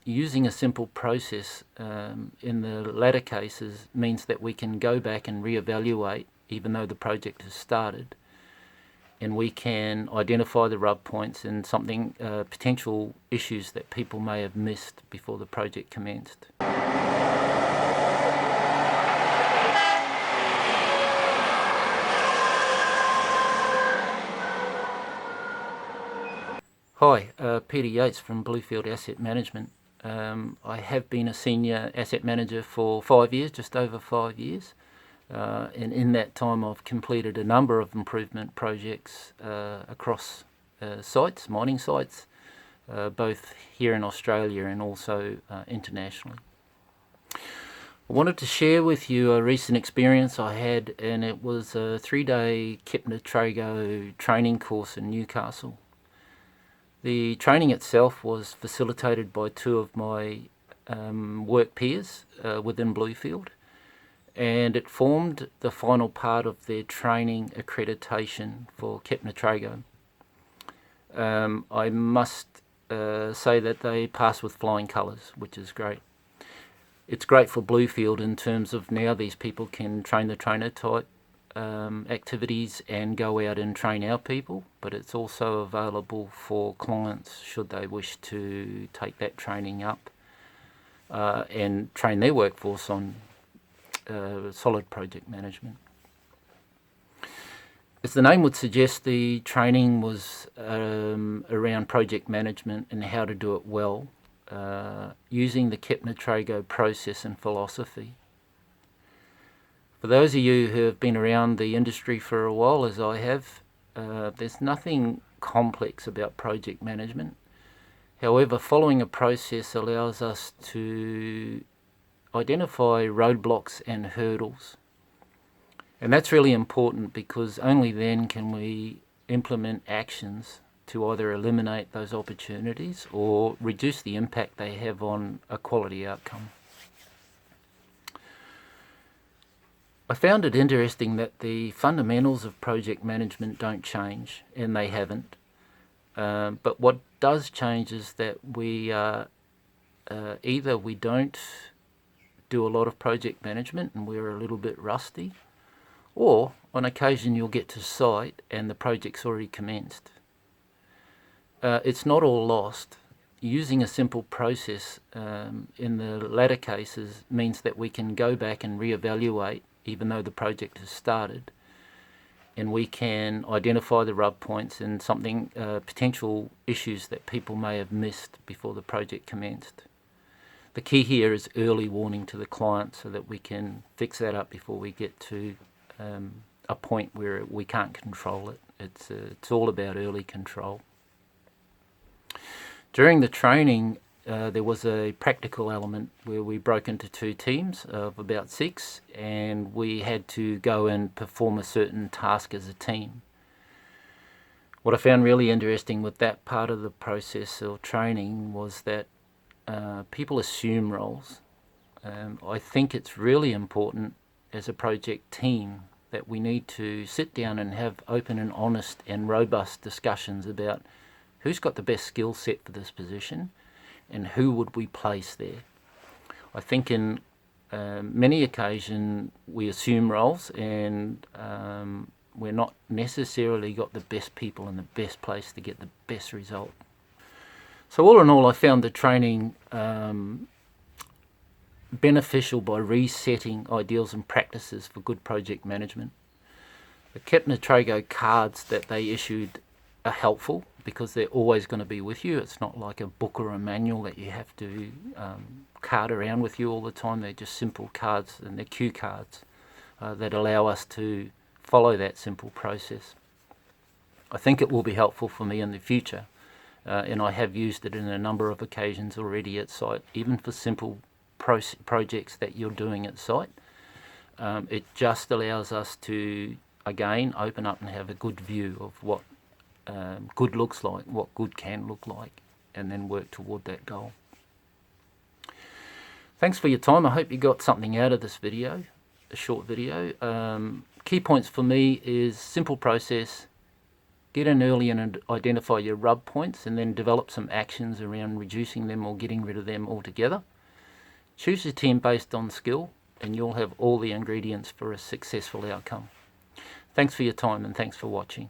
using a simple process in the latter cases means that we can go back and reevaluate even though the project has started, and we can identify the rub points and potential issues that people may have missed before the project commenced. Hi, Peter Yates from Bluefield Asset Management. I have been a senior asset manager for 5 years, just over 5 years. And in that time I've completed a number of improvement projects across sites, mining sites, both here in Australia and also internationally. I wanted to share with you a recent experience I had, and it was a 3-day Kepner-Tregoe training course in Newcastle. The training itself was facilitated by 2 of my work peers within Bluefield, and it formed the final part of their training accreditation for Kepner-Tregoe. I must say that they passed with flying colours, which is great. It's great for Bluefield in terms of now these people can train the trainer type activities and go out and train our people, but it's also available for clients should they wish to take that training up and train their workforce on solid project management. As the name would suggest, the training was around project management and how to do it well, using the Kepner-Tregoe process and philosophy. For those of you who have been around the industry for a while, as I have, there's nothing complex about project management. However, following a process allows us to identify roadblocks and hurdles. And that's really important, because only then can we implement actions to either eliminate those opportunities or reduce the impact they have on a quality outcome. I found it interesting that the fundamentals of project management don't change, and they haven't. But what does change is that we either we don't do a lot of project management and we're a little bit rusty, or on occasion you'll get to site and the project's already commenced. It's not all lost. Using a simple process in the latter cases means that we can go back and reevaluate even though the project has started, and we can identify the rub points and potential issues that people may have missed before the project commenced. The key here is early warning to the client so that we can fix that up before we get to a point where we can't control it. It's all about early control. During the training, there was a practical element where we broke into 2 teams of about 6, and we had to go and perform a certain task as a team. What I found really interesting with that part of the process of training was that people assume roles. I think it's really important as a project team that we need to sit down and have open and honest and robust discussions about who's got the best skill set for this position and who would we place there. I think in many occasions we assume roles, and we're not necessarily got the best people in the best place to get the best result. So all in all, I found the training beneficial by resetting ideals and practices for good project management. The Kepner-Tregoe cards that they issued are helpful because they're always going to be with you. It's not like a book or a manual that you have to card around with you all the time. They're just simple cards, and they're cue cards that allow us to follow that simple process. I think it will be helpful for me in the future, and I have used it in a number of occasions already at site, even for simple projects that you're doing at site. It just allows us to, again, open up and have a good view of what good looks like, what good can look like, and then work toward that goal. Thanks for your time. I hope you got something out of this video, a short video. Key points for me is simple process, Get in early and identify your rub points, and then develop some actions around reducing them or getting rid of them altogether. Choose a team based on skill, and you'll have all the ingredients for a successful outcome. Thanks for your time, and thanks for watching.